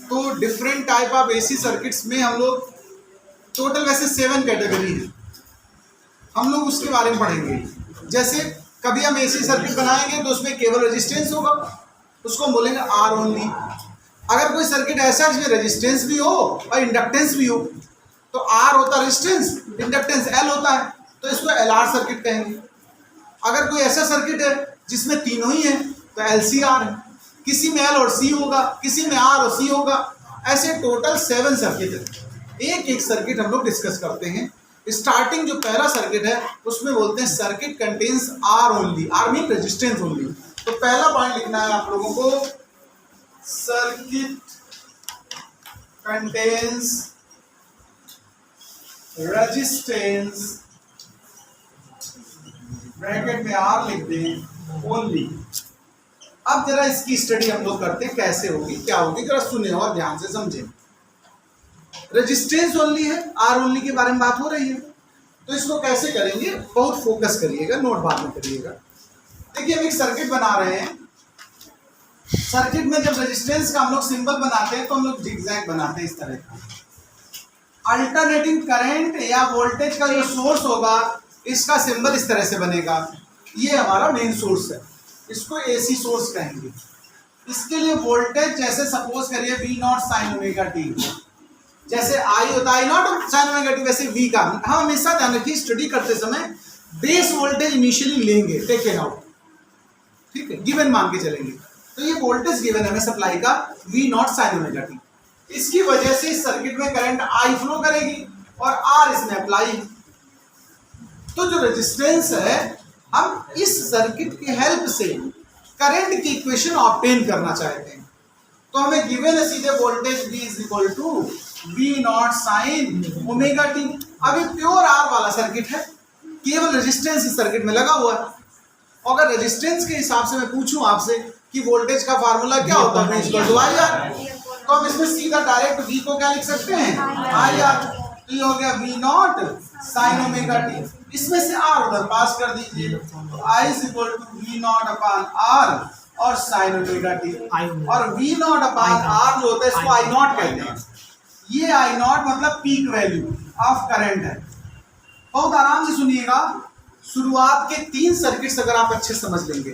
तो different type of AC circuits में हम लोग टोटल वैसे 7 कैटेगरी है, हम लोग उसके बारे में पढ़ेंगे। जैसे कभी हम एसी सर्किट बनाएंगे तो उसमें केवल रेजिस्टेंस होगा, उसको हम बोलेंगे आर ओनली। अगर कोई सर्किट ऐसा है जिसमें रेजिस्टेंस भी हो और इंडक्टेंस भी हो, तो आर होता है रेजिस्टेंस, इंडक्टेंस एल होता है, तो इसको एल आर सर्किट कहेंगे। अगर कोई ऐसा सर्किट है जिसमें तीनों ही है तो एल सी आर है, किसी में एल और सी होगा, किसी में आर और सी होगा। ऐसे टोटल 7 सर्किट है। एक एक सर्किट हम लोग डिस्कस करते हैं। स्टार्टिंग जो पहला सर्किट है उसमें बोलते हैं circuit contains R only, R mean resistance only. तो पहला पॉइंट लिखना है आप लोगों को, सर्किट कंटेन्स रेजिस्टेंस, ब्रैकेट में आर लिख दें, ओनली। अब जरा इसकी स्टडी हम लोग करते हैं, कैसे होगी क्या होगी, जरा सुने और ध्यान से समझें। रेजिस्टेंस ओनली है, आर ओनली के बारे में बात हो रही है, तो इसको कैसे करेंगे बहुत फोकस करिएगा, नोट बाद में करिएगा। देखिए हम एक सर्किट बना रहे हैं। सर्किट में जब रेजिस्टेंस का हम लोग सिंबल बनाते हैं तो हम लोग जिगजैग बनाते हैं इस तरह का। अल्टरनेटिंग करंट या वोल्टेज का जो सोर्स होगा इसका सिंबल इस तरह से बनेगा। ये हमारा मेन सोर्स है, इसको एसी सोर्स कहेंगे। इसके लिए वोल्टेज जैसे सपोज करिए V naught sine omega T, जैसे आई होता है नॉट साइन ओमेगा टी, वैसे V का हम हमेशा ध्यान रखिए स्टडी करते समय बेस वोल्टेज इनिशियली लेंगे, टेक इट आउट, ठीक है, गिवन मान के चलेंगे। तो ये वोल्टेज गिवन है हमें सप्लाई का V naught sine omega T. इसकी वजह से इस सर्किट में करंट I फ्लो करेगी और R इसमें अप्लाई। तो जो रेजिस्टेंस है हम इस सर्किट की हेल्प से करंट की इक्वेशन ऑब्टेन करना चाहते हैं। तो हमें गिवन है सीधे voltage V is equal to V naught sine omega t. अभी प्योर R वाला सर्किट है, केवल रेजिस्टेंस इस सर्किट में लगा हुआ है। अगर रेजिस्टेंस के हिसाब से मैं पूछूं आपसे कि वोल्टेज का फार्मूला क्या होता है, तो हम इसमें सीधा डायरेक्ट V को क्या लिख सकते हैं, आई आर। तो ये हो गया V naught sine omega t, इसमें से R उधर पास कर दीजिए, तो I is equal to V naught upon R और साइन ओमेगा टी। और V नॉट अपान R जो होता है इसको I नॉट कहते हैं। ये I नॉट मतलब पीक वैल्यू ऑफ करंट है। बहुत आराम से सुनिएगा, शुरुआत के 3 सर्किट्स अगर आप अच्छे समझ लेंगे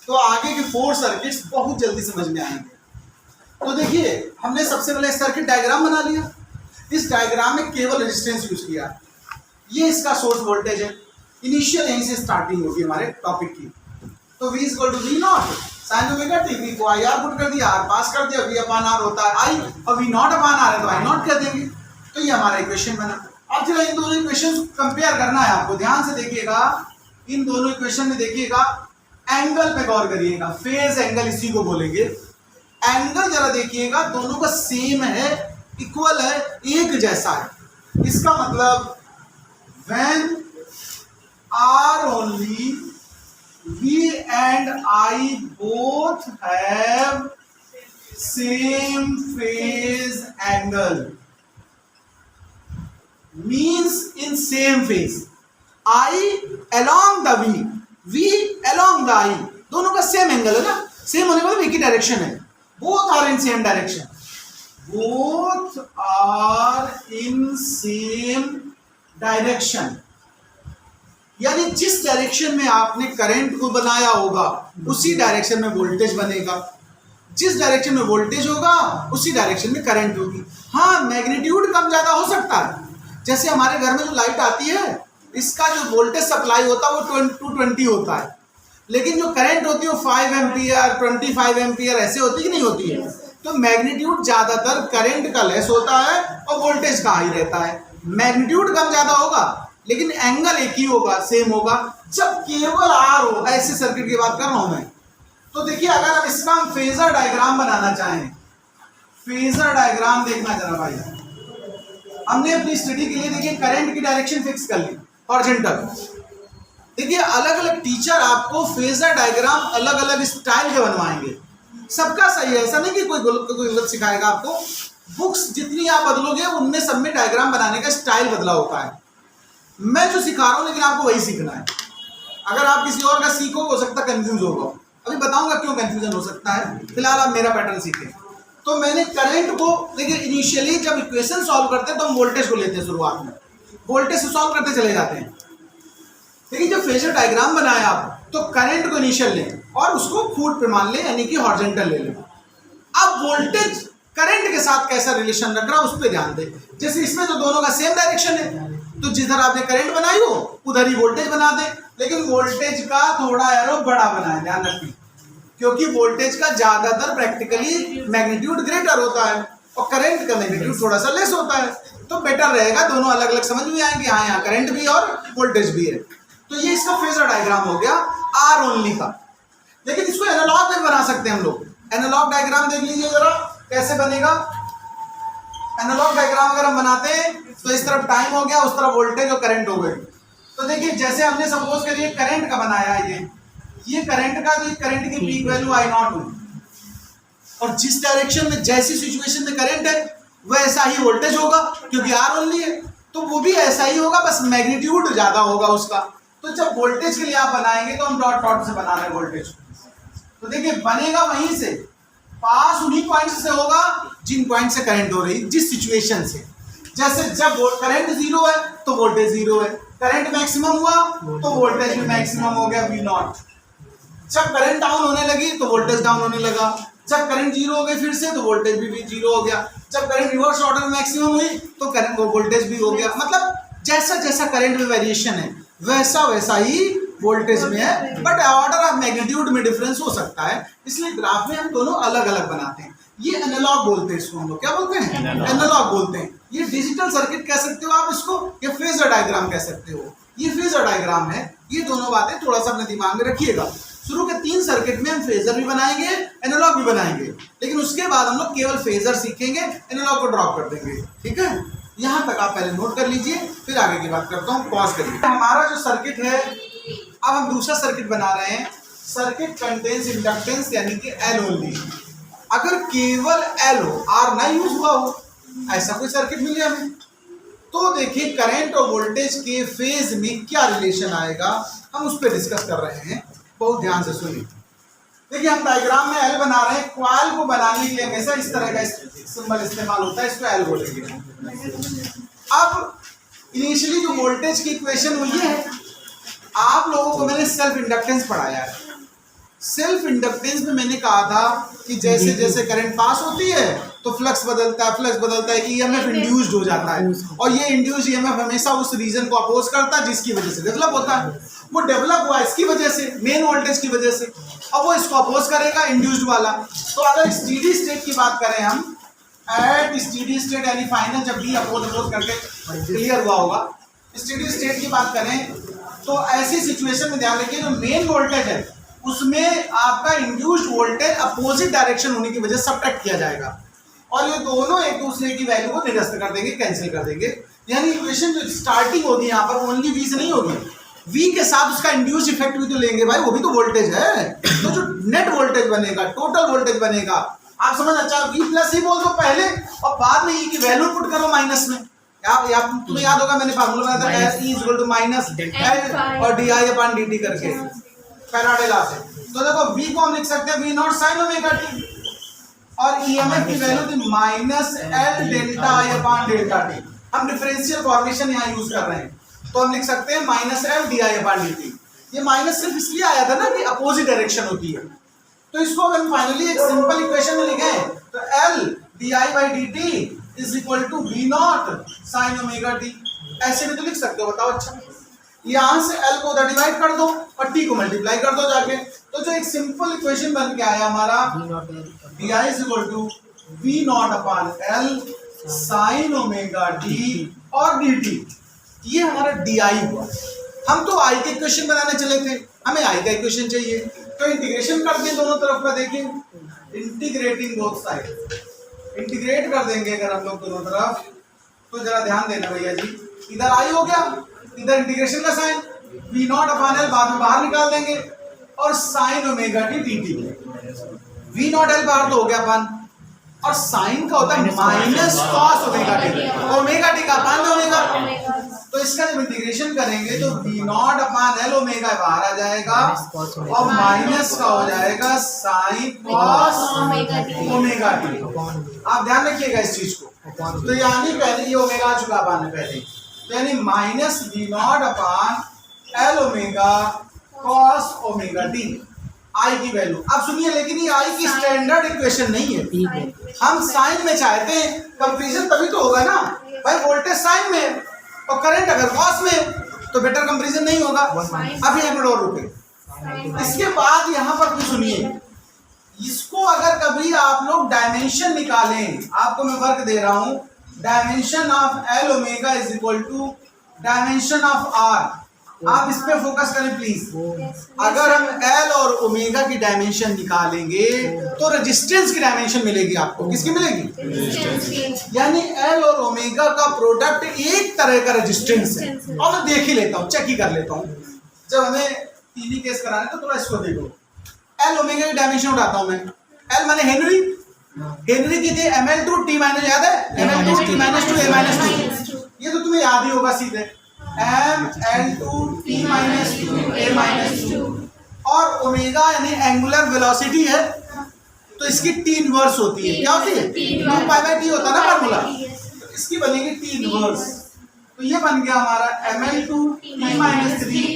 तो आगे के 4 सर्किट्स बहुत जल्दी समझ में आएंगे। तो देखिए हमने सबसे पहले सर्किट डायग्राम बना लिया। इस डायग्राम में केवल रेजिस्टेंस यूज किया, ये इसका सोर्स वोल्टेज है। इनिशियल यहीं से स्टार्टिंग होगी हमारे टॉपिक की। तो V equal to V naught sine omega t, V को आई आर पुट कर दिया, R पास कर दिया, V अपान R होता है I, और V नॉट अपान R है तो I नॉट कर देंगे। तो ये हमारा इक्वेशन बना। अब जरा इन दोनों इक्वेशन कंपेयर करना है आपको, ध्यान से देखिएगा। इन दोनों इक्वेशन में देखिएगा, एंगल पे गौर करिएगा, फेज एंगल इसी को बोलेंगे। एंगल जरा देखिएगा, दोनों का सेम है, इक्वल है, एक जैसा है। इसका मतलब when R only, V and I both have same phase angle, means in same phase, I along the V along the I, दोनों का सेम एंगल है ना, सेम होने का मतलब एक ही डायरेक्शन है, both are in same direction, both are in same direction. यानी जिस डायरेक्शन में आपने करंट को बनाया होगा उसी डायरेक्शन में वोल्टेज बनेगा, जिस डायरेक्शन में वोल्टेज होगा उसी डायरेक्शन में करंट होगी। हाँ, मैग्नीट्यूड कम ज्यादा हो सकता है। जैसे हमारे घर में जो लाइट आती है इसका जो वोल्टेज सप्लाई होता है वो 220 होता है, लेकिन जो करंट होती है वो 5 एम्पियर 25 एम्पियर ऐसे होती कि नहीं होती है। तो मैग्नीट्यूड ज्यादातर करंट का लेस होता है और वोल्टेज का हाई रहता है। मैग्नीट्यूड कम ज्यादा होगा लेकिन एंगल एक ही होगा, सेम होगा। जब केवल R हो, ऐसे सर्किट की बात कर रहा हूं मैं। तो देखिए अगर हम इसका हम फेजर डायग्राम बनाना चाहें, फेजर डायग्राम देखना जरा भाई, हमने अपनी स्टडी के लिए देखिए करंट की डायरेक्शन फिक्स कर ली हॉरिजॉन्टल। देखिए अलग अलग टीचर आपको फेजर डायग्राम अलग अलग स्टाइल के बनवाएंगे, सबका सही है, ऐसा नहीं कि कोई गलत सिखाएगा आपको। बुक्स जितनी आप बदलोगे उनमें सब में डायग्राम बनाने का स्टाइल बदला होता है। मैं जो सिखा रहा हूं लेकिन आपको वही सीखना है। अगर आप किसी और का सीखो हो सकता है कंफ्यूज होगा। अभी बताऊंगा क्यों कंफ्यूजन हो सकता है, फिलहाल आप मेरा पैटर्न सीखें। तो मैंने करंट को, देखिए इनिशियली जब इक्वेशन सॉल्व करते हैं तो हम वोल्टेज को लेते हैं शुरुआत में, वोल्टेज से सॉल्व करते चले जाते हैं। लेकिन जब फेजर डायग्राम बनाया आप तो करंट को इनिशियल लें और उसको फुट पे मान लें, यानी कि हॉरिजॉन्टल ले लें। अब वोल्टेज करंट के साथ कैसा रिलेशन रख रहा है उस पर ध्यान दें। जैसे इसमें तो दोनों का सेम डायरेक्शन है, तो जिधर आपने करंट बनाई हो उधर ही वोल्टेज बना दें, लेकिन वोल्टेज का थोड़ा एरो बड़ा बनाए, ध्यान रखिए, क्योंकि वोल्टेज का ज्यादातर प्रैक्टिकली मैग्नीट्यूड ग्रेटर होता है और करंट का मैग्नीट्यूड थोड़ा सा लेस होता है, तो बेटर रहेगा दोनों अलग अलग समझ में आएंगे। हाँ, यहाँ करंट भी और वोल्टेज भी है। तो ये इसका फेजर डायग्राम हो गया आर ओनली का। लेकिन इसको एनालॉग में बना सकते हैं हम लोग। एनालॉग डायग्राम देख लीजिए जरा कैसे बनेगा। एनालॉग डायग्राम अगर हम बनाते हैं तो इस तरफ टाइम हो गया, उस तरफ वोल्टेज और करंट हो गए। तो देखिए जैसे हमने सपोज करिए करंट का बनाया है, ये करंट का, तो करंट की पीक वैल्यू आई नॉट हुई, और जिस डायरेक्शन में जैसी सिचुएशन में करंट है वैसा ही वोल्टेज होगा, क्योंकि आर ओनली है तो वो भी ऐसा ही होगा, बस मैग्नीट्यूड ज्यादा होगा उसका। तो जब वोल्टेज के लिए आप बनाएंगे तो हम डॉट डॉट से बना रहे हैं वोल्टेज, तो देखिए बनेगा वहीं से, पास उन्हीं पॉइंट से होगा जिन पॉइंट से करंट हो रही, जिस सिचुएशन से। जैसे जब करंट जीरो है तो वोल्टेज जीरो है, करंट मैक्सिमम हुआ तो वोल्टेज भी मैक्सिमम हो गया वी नॉट। जब करंट डाउन होने लगी तो वोल्टेज डाउन होने लगा, जब करंट जीरो हो गई फिर से तो वोल्टेज भी जीरो हो गया, जब करंट रिवर्स ऑर्डर मैक्सिमम हुई तो करंट वोल्टेज भी हो गया। मतलब जैसा जैसा करंट में वेरिएशन है वैसा वैसा ही वोल्टेज में है, बट ऑर्डर ऑफ मैग्नीट्यूड में डिफरेंस हो सकता है, इसलिए ग्राफ में हम दोनों अलग अलग बनाते हैं। ये एनालॉग बोलते हैं इसको हम लोग, क्या बोलते हैं? एनालॉग बोलते हैं। ये डिजिटल सर्किट कह सकते हो आप इसको, या फेजर डायग्राम कह सकते हो। ये फेजर डायग्राम है। ये दोनों बातें थोड़ा सा अपने दिमाग में रखिएगा। शुरू के 3 सर्किट में हम फेजर भी बनाएंगे, एनालॉग भी बनाएंगे, लेकिन उसके बाद हम लोग केवल फेजर सीखेंगे, एनालॉग को ड्रॉप कर देंगे। ठीक है, यहाँ तक आप पहले नोट कर लीजिए, फिर आगे की बात करता हूँ। पॉज करिए। हमारा जो सर्किट है, अब हम दूसरा सर्किट बना रहे हैं। सर्किट कंटेन्स इंडक्टेंस यानी कि एल ओनली। अगर केवल एल हो, आर ना यूज हुआ हो, ऐसा कोई सर्किट मिले हमें, तो देखिए करंट और वोल्टेज के फेज में क्या रिलेशन आएगा, हम उस पर डिस्कस कर रहे हैं। बहुत ध्यान से सुनिए। देखिए हम डायग्राम में एल बना रहे हैं। कॉइल को बनाने के लिए हमेशा इस तरह का सिंबल इस्तेमाल होता है, इसको एल बोलेंगे। अब इनिशियली जो वोल्टेज की इक्वेशन हुई है, आप लोगों को मैंने सेल्फ इंडक्टेंस पढ़ाया है। सेल्फ इंडक्टेंस में मैंने कहा था कि जैसे जैसे करंट पास होती है तो फ्लक्स बदलता है, ईएमएफ इंड्यूस्ड हो जाता है, और ये इंड्यूस्ड ईएमएफ हमेशा उस रीजन को अपोज करता है जिसकी वजह से डेवलप होता है। वो डेवलप हुआ इसकी वजह से, मेन वोल्टेज की वजह से, अब वो इसको अपोज करेगा इंड्यूस्ड वाला। तो अगर स्टेडी स्टेट की बात करें हम, एट स्टेडी स्टेट यानी फाइनल जब भी अपोज करके क्लियर हुआ होगा, स्टेडी स्टेट की बात करें तो ऐसी सिचुएशन में ध्यान रखिए जो मेन वोल्टेज है उसमें आपका इंड्यूस्ड वोल्टेज अपोजिट डायरेक्शन होने की वजह से सब्ट्रैक्ट किया जाएगा, और ये दोनों एक दूसरे की वैल्यू को निरस्त कर देंगे, कैंसिल कर देंगे। यानी इक्वेशन जो स्टार्टिंग होगी यहाँ पर ओनली वी से नहीं होगी, वी के साथ उसका इंड्यूस्ड इफेक्ट भी तो लेंगे भाई, वो भी तो वोल्टेज है। तो जो नेट वोल्टेज बनेगा, टोटल वोल्टेज बनेगा, आप समझ, अच्छा वी प्लस ही बोल दो पहले और बाद में ई की वैल्यू पुट करो माइनस में। तुम्हें याद होगा मैंने फार्मूला बनाया था, E equal to minus L और DI अपॉन dt करके फैराडे लॉ से। तो देखो V को हम लिख सकते हैं V naught sine omega t, और EMF की वैल्यू थी minus L delta I upon delta t। हम डिफरेंशियल फॉर्मेशन यहाँ यूज कर रहे हैं, तो हम लिख सकते हैं minus L DI upon dt। ये माइनस सिर्फ इसलिए आया था ना कि अपोजिट डायरेक्शन होती है, तो इसको अगर फाइनली एक सिंपल इक्वेशन में लिखें तो L DI by dt is equal to V naught sine omega t. ऐसे भी तो लिख सकते हो, बताओ। अच्छा, यहां से L को उधर डिवाइड कर दो और T को मल्टीप्लाई कर दो जाके, तो जो एक सिंपल इक्वेशन बन के आया हमारा DI is equal to V naught upon L sine omega t और dt। ये हमारा DI हुआ। हम तो I के इक्वेशन बनाने चले थे, हमें I का इक्वेशन चाहिए, तो इंटीग्रेशन कर दिए दोनों तरफ का। देखिए इंटीग्रेटिंग बोथ साइड, इंटीग्रेट कर देंगे अगर हम लोग दोनों तरफ, तो जरा ध्यान देना भैया जी, इधर आई हो गया, इधर इंटीग्रेशन का sine V naught upon L बाद में बाहर निकाल देंगे, और sine omega t dt। V naught L बाहर तो हो गया अपन, और साइन का होता है minus cos omega t, omega t का अपन ओमेगा, तो इसका जब इंटीग्रेशन करेंगे तो V naught upon L omega बाहर आ जाएगा और माइनस का हो जाएगा साइन कॉस ओमेगा टी। आप ध्यान रखिएगा इस चीज को। तो यानी पहले ये ओमेगा आ चुका अपन ने पहले, तो यानी minus V naught upon L omega cos omega t I की वैल्यू। अब सुनिए, लेकिन ये आई की स्टैंडर्ड इक्वेशन नहीं है, हम साइन में चाहते हैं, कंपैरिजन तभी तो होगा ना भाई। वोल्टेज साइन में और करंट अगर कॉस में, तो बेटर कंपैरिजन नहीं होगा। अब यहाँ पर और रुके, इसके बाद यहाँ पर भी सुनिए, इसको अगर कभी आप लोग डायमेंशन निकालें, आपको मैं वर्क दे रहा हूं, dimension of L omega is equal to dimension of R. आप इस पे फोकस करें प्लीज। अगर हम एल और ओमेगा की डायमेंशन निकालेंगे तो रेजिस्टेंस की डायमेंशन मिलेगी आपको। किसकी मिलेगी? यानी एल और ओमेगा का प्रोडक्ट एक तरह का रेजिस्टेंस है। और मैं देख ही लेता हूँ, चेक ही कर लेता हूँ। जब हमें टीवी केस कराना तो थोड़ा इसको देखो। एल ओमेगा की डायमेंशन उठाता हूँ मैं। एल माने हेनरी, हेनरी की थी ml/t माइनस, याद है ml/t माइनस 2 a माइनस 2। ये तो तुम्हें याद ही होगा सीधे, ml/t माइनस 2 a माइनस 2। और ओमेगा यानी एंगुलर वेलोसिटी है, तो इसकी t इनवर्स होती है। क्या होती है? 2π/t होता है ना फार्मूला, तो इसकी बनेगी t इनवर्स। तो ये बन गया हमारा ml/t माइनस 3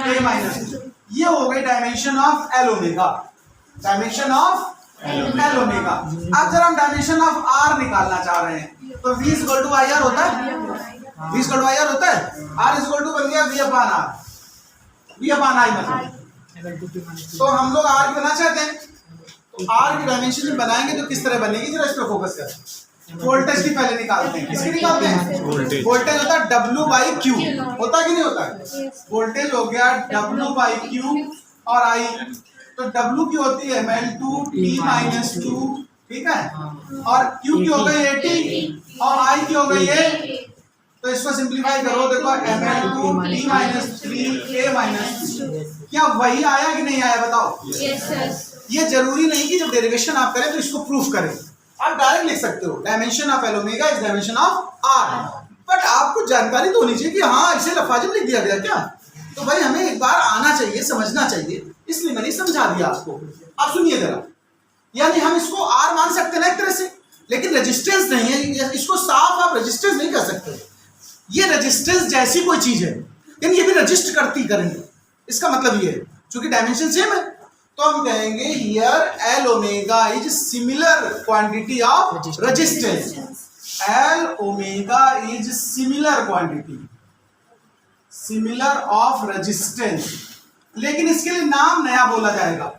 a माइनस 2। ये हो गई dimension of L omega, dimension of L omega. अब जरा हम डायमेंशन ऑफ आर निकालना चाह रहे हैं, तो v equal to I R होता है, v equal to I R होता है, r इक्वल टू बन गया v upon R, v upon I मतलब। तो हम लोग r बना चाहते हैं, तो r की डायमेंशन जब बनाएंगे तो किस तरह बनेगी, जरा इस पे फोकस करें। वोल्टेज की पहले निकालते हैं। किसकी निकालते हैं? वोल्टेज होता है W/Q, होता है कि नहीं होता है? वोल्टेज हो गया W/Q और I, तो W की होती है ml/t माइनस 2, ठीक है, और Q की हो गई 80 और I की हो गई है। तो इसको सिंप्लीफाई करो, देखो ml/t माइनस 3 a माइनस 2। क्या वही आया कि नहीं आया बताओ? ये जरूरी नहीं कि जब डेरिवेशन आप करें तो इसको प्रूफ करें, आप डायरेक्ट लिख सकते हो dimension of L omega is dimension of R. But आपको जानकारी तो होनी चाहिए कि हाँ इसे लफाजिम लिख दिया गया क्या, तो भाई हमें एक बार आना चाहिए, समझना चाहिए, इसलिए मैंने समझा दिया आपको। अब सुनिए जरा, यानी हम इसको आर मान सकते हैं ना एक तरह से, लेकिन रेजिस्टेंस नहीं है, इसको साफ आप रेजिस्टेंस नहीं कर सकते। ये रेजिस्टेंस जैसी कोई चीज है, यानी ये भी रजिस्ट करती करंट, इसका मतलब ये है क्योंकि डायमेंशन सेम है, तो हम कहेंगे here L omega is similar quantity of resistance. L omega is similar quantity, similar of resistance. लेकिन इसके लिए नाम नया बोला जाएगा,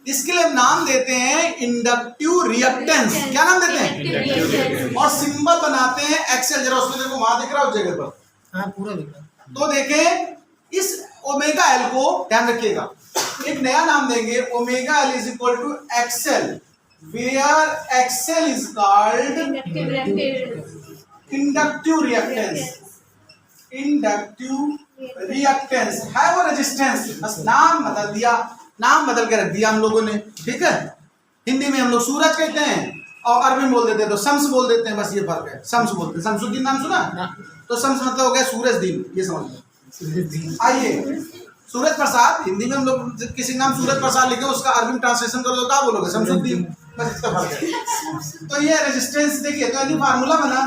इसके लिए नाम देते हैं इंडक्टिव रिएक्टेंस। क्या नाम देते हैं? और सिंबल बनाते हैं एक्सेल। जरा उसमें देखो, वहां दिख रहा है उस जगह पर, हाँ पूरा दिख रहा है। तो देखें इस ओमेगा एल को ध्यान रखिएगा, एक नया नाम देंगे, omega L is equal to X L, where X L is called inductive reactance. Inductive reactance है वो रेजिस्टेंस, बस नाम बदल दिया, नाम बदल के रख दिया हम लोगों ने, ठीक है। हिंदी में हम लोग सूरज कहते हैं और अरबी में बोल देते हैं तो शम्स बोल देते हैं, बस ये फर्क है। शम्स बोलते हैं, शम्सुद्दीन नाम सुना? तो शम्स मतलब हो गया सूरज दिन, ये समझ लो। आइए, सूरज प्रसाद, हिंदी में हम लोग किसी नाम सूरज प्रसाद लिखे, उसका अरबी में ट्रांसलेशन करो तो क्या बोलोगे? शम्सुद्दीन, बस इतना फर्क है। तो ये रेजिस्टेंस देखिए, तो यदि फार्मूला बना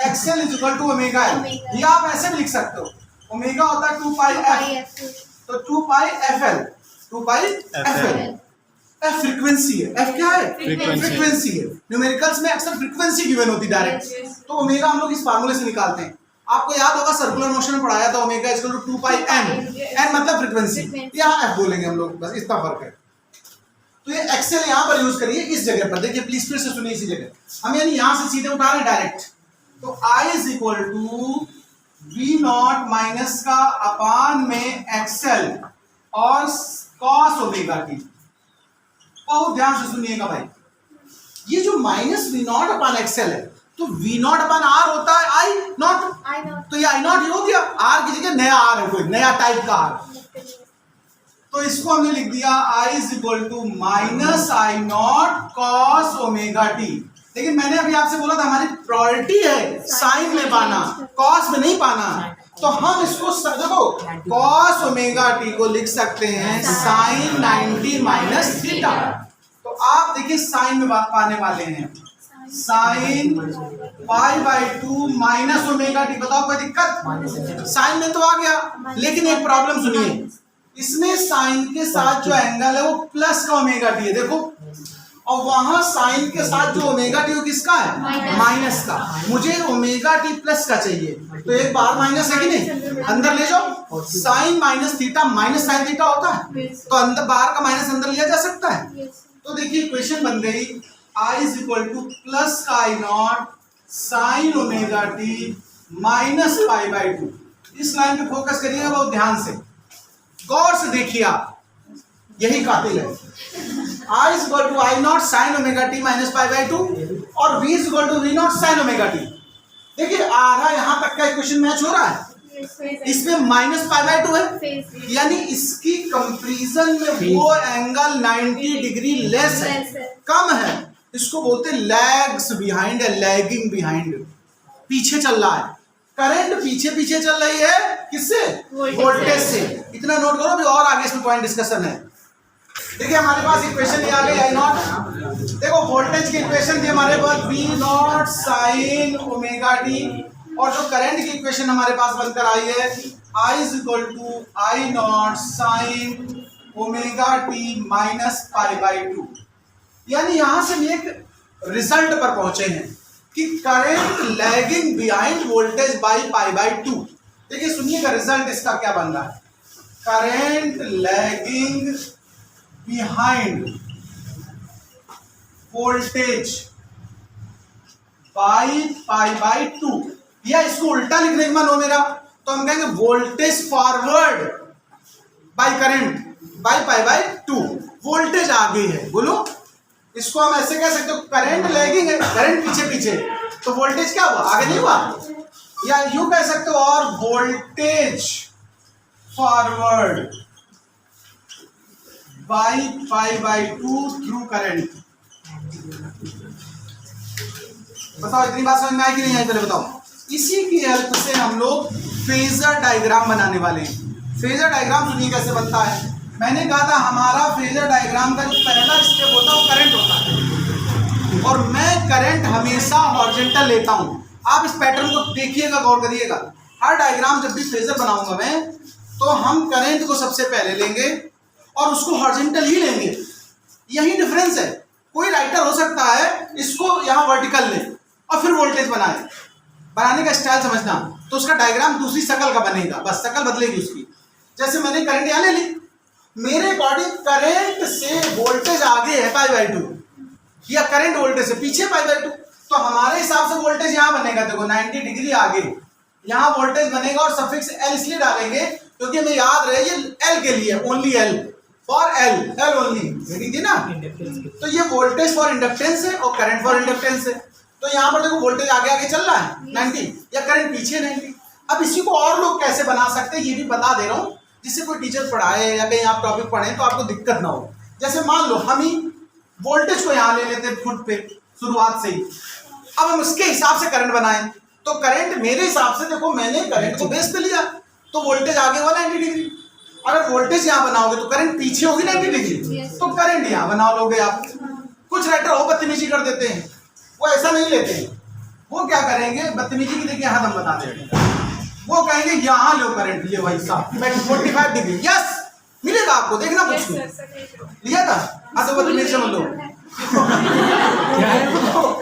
X L is equal to omega L, ये आप ऐसे भी लिख सकते हो, ओमेगा होता है 2πf, तो 2πfl, 2πfl। एफ फ्रीक्वेंसी है, एफ क्या है? फ्रीक्वेंसी है। न्यूमेरिकल्स में अक्सर फ्रीक्वेंसी गिवन होती डायरेक्ट, तो ओमेगा हम लोग इस फार्मूले से निकालते हैं। आपको याद होगा सर्कुलर मोशन में पढ़ाया था, omega is equal to 2πn, n मतलब फ्रीक्वेंसी, यहाँ एफ बोलेंगे हम लोग, बस इतना फर्क है। तो ये एक्सेल यहाँ पर यूज करिए इस जगह पर, देखिए प्लीज फिर से सुनिए इसी जगह। हम यानी यहाँ से सीधे उठा रहे हैं डायरेक्ट, तो I is equal to V0 minus का अपान में एक्सेल और कॉस ओमेगा टी। बहुत ध्यान से सुनिएगा भाई, ये जो माइनस V0 अपान एक्सेल है, तो V0 अपान R होता है I नॉट, तो ये I नॉट हो गया, R की जगह नया R है, कोई नया टाइप का R, तो इसको हमने लिख दिया I is equal to minus I naught cos omega t. लेकिन मैंने अभी आपसे बोला था हमारी प्रायोरिटी है साइन में पाना, कॉस में नहीं पाना। तो हम इसको देखो cos ओमेगा टी को लिख सकते हैं sin 90 माइनस थीटा। तो आप देखिए साइन में पाने वाले हैं sine pi by 2 minus omega T. बताओ कोई दिक्कत? साइन में तो आ गया, लेकिन एक प्रॉब्लम सुनिए, इसमें साइन के साथ जो एंगल है वो प्लस का ओमेगा टी है, देखो, और वहां साइन के साथ जो ओमेगा टी वो किसका है? माइनस का। मुझे ओमेगा टी प्लस का चाहिए, तो एक बार माइनस है कि नहीं, अंदर ले जाओ। Sine minus theta minus sine theta होता है, तो अंदर बाहर का माइनस अंदर लिया जा सकता है। तो देखिए इक्वेशन बन गई I is equal to plus का I naught sine omega t minus pi by 2। इस लाइन पे फोकस करिएगा बहुत ध्यान से, गौर से देखिए आप, यही कातिल है। I is equal to I naught sine omega t minus pi by 2 और V is equal to V naught sine omega t. देखिए आधा यहां तक का इक्वेशन मैच हो रहा है, इसमें माइनस पाई बाई 2 है, यानी इसकी कंपैरिजन में वो एंगल 90 डिग्री लेस है, कम है। इसको बोलते हैं लैग्स बिहाइंड, लैगिंग बिहाइंड, पीछे चल रहा है। करंट पीछे पीछे चल रही है, किससे? वोल्टेज से। इतना नोट करो, भी और आगे इसमें पॉइंट डिस्कशन है। देखिए हमारे पास इक्वेशन ये आ गई आई नॉट, देखो वोल्टेज की इक्वेशन थी हमारे पास V naught sine omega t, और जो करंट की इक्वेशन हमारे पास बनकर आई है I is equal to I naught sine omega t minus pi by 2। यानी यहां से एक रिजल्ट पर पहुंचे हैं कि current lagging behind voltage by pi by 2। देखिए सुनिएगा रिजल्ट इसका क्या बन रहा है, current lagging behind voltage by pi by 2, या इसको उल्टा लिखने के मन हो मेरा तो हम कहेंगे voltage forward by current by pi by 2। Voltage आगे है, बोलो, इसको हम ऐसे कह सकते हो, करंट लैगिंग है, करंट पीछे पीछे, तो वोल्टेज क्या हुआ? आगे नहीं हुआ। या यूं कह सकते हो, और voltage forward by pi by 2 through current. बताओ इतनी बात समझ में आई कि नहीं आई, पहले बताओ। इसी की हेल्प से हम लोग फेजर डायग्राम बनाने वाले हैं। फेजर डायग्राम सुनिए कैसे बनता है। मैंने कहा था हमारा फेजर डायग्राम का जो पहला स्टेप होता है वो करंट होता है, और मैं करंट हमेशा हॉरिजॉन्टल लेता हूं। आप इस पैटर्न को देखिएगा, गौर करिएगा। हर डायग्राम जब भी फेजर बनाऊंगा मैं, तो हम करंट को सबसे पहले लेंगे और उसको हॉरिजॉन्टल ही लेंगे। यही डिफरेंस है। कोई राइटर हो सकता है इसको यहाँ वर्टिकल ले और फिर वोल्टेज बनाए, बनाने का स्टाइल समझना, तो उसका डायग्राम दूसरी शक्ल का बनेगा, बस शक्ल बदलेगी उसकी। जैसे मैंने करंट यहाँ ले ली, मेरे अकॉर्डिंग करंट से वोल्टेज आगे है पाई बाई 2, या करंट वोल्टेज से पीछे पाई बाई 2, तो हमारे हिसाब से वोल्टेज यहाँ बनेगा, देखो 90 डिग्री आगे यहाँ वोल्टेज बनेगा। और सफिक्स एल इसलिए डालेंगे क्योंकि हमें याद रहे ये एल के लिए, only L for L only, reading थी ना। तो ये वोल्टेज फॉर इंडक्टेंस है और करंट फॉर इंडक्टेंस है। तो यहाँ पर देखो वोल्टेज आगे आगे चल रहा है 90, या करंट पीछे 90। अब इसी को और लोग कैसे बना सकते हैं ये भी बता दे रहा हूँ, जिससे कोई टीचर पढ़ाए या कहीं आप टॉपिक पढ़े तो आपको दिक्कत ना हो। जैसे मान लो हम ही वोल्टेज को यहाँ ले लेते हैं फुट पे शुरुआत से ही, अब हम उसके हिसाब से करंट बनाएं, तो करंट मेरे हिसाब से, देखो मैंने करंट को बेस पे लिया तो वोल्टेज आगे हुआ 90 डिग्री। अगर वोल्टेज यहाँ बनाओगे तो करंट पीछे होगी 90 डिग्री, तो करंट यहाँ बना लोगे आप। कुछ राइटर हो बदतमीजी कर देते हैं, वो ऐसा नहीं लेते हैं। वो क्या करेंगे, बदतमीजी की देखिए हाथ हम बता देते हैं, वो कहेंगे यहाँ लो करंट, ये भाई साहब 45 डिग्री, यस मिलेगा आपको, देखना कुछ लिया था। हाँ तो बदतमीजी समझ लो,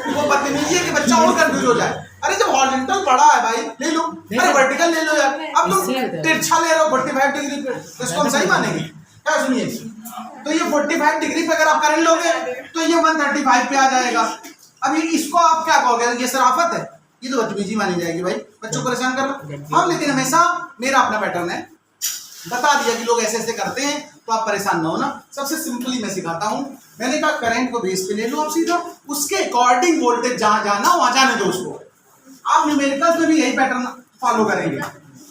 वो बदतमीजी है कि बच्चा और कंफ्यूज हो जाए। अरे जब हॉरिजॉन्टल पड़ा है भाई ले लो, अरे वर्टिकल ले लो यार, अब तुम तिरछा ले रहे हो 45 डिग्री पे, तो इसको हम सही मानेंगे क्या? सुनिए, तो ये 45 डिग्री पे अगर आप करंट लोगे तो ये 135 पे आ जाएगा। अभी इसको आप क्या कहोगे, ये शराफत है, ये तो बदतमीजी मानी जाएगी भाई, बच्चों को परेशान करना। हम लेकिन हमेशा मेरा अपना पैटर्न है, बता दिया कि लोग ऐसे ऐसे करते हैं तो आप परेशान ना हो ना। सबसे सिंपली मैं सिखाता हूँ, मैंने कहा करंट को बेस पे ले लो आप सीधा, उसके अकॉर्डिंग वोल्टेज जहां जाना वहां जाने दो उसको। आप न्यूमेरिकल्स में भी यही पैटर्न फॉलो करेंगे।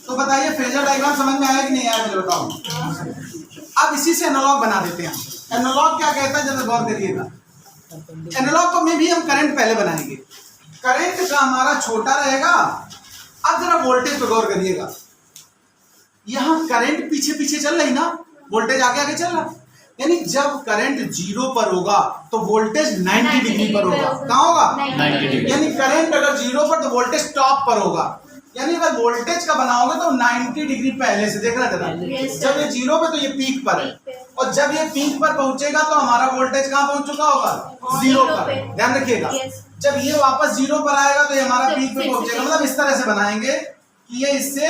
तो बताइए फेजर डायग्राम समझ में आया कि नहीं आया, मुझे बताओ। अब इसी से एनालॉग बना देते हैं। एनालॉग क्या कहता है जरा गौर करिएगा। एनालॉग को में भी हम करंट पहले बनाएंगे, करंट का हमारा छोटा रहेगा। अब जरा वोल्टेज पे गौर करिएगा, यहाँ करंट पीछे पीछे चल रही ना, वोल्टेज आगे आगे चल रहा, यानी जब करंट 0 पर होगा तो वोल्टेज 90 डिग्री पर होगा। कहाँ होगा? 90 डिग्री। यानी करंट अगर 0 पर तो वोल्टेज टॉप पर होगा, यानी अगर वोल्टेज का बनाओगे तो 90 डिग्री पहले से, देखना जरा, जब ये 0 पे तो ये पीक पर है, और जब ये पीक पर पहुंचेगा तो हमारा वोल्टेज कहाँ पहुंच चुका होगा? 0 पर। ध्यान रखिएगा, जब ये वापस 0 पर आएगा तो ये हमारा पीक पे पहुंचेगा। मतलब इस तरह से बनाएंगे कि ये इससे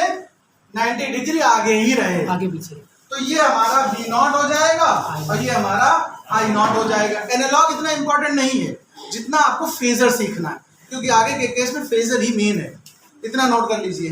90 डिग्री आगे ही रहे, आगे पीछे। तो ये हमारा V0 हो जाएगा और ये हमारा I0 हो जाएगा। एनालॉग इतना इंपॉर्टेंट नहीं है जितना आपको फेजर सीखना है, क्योंकि आगे के केस में फेजर ही मेन है। इतना नोट कर लीजिए।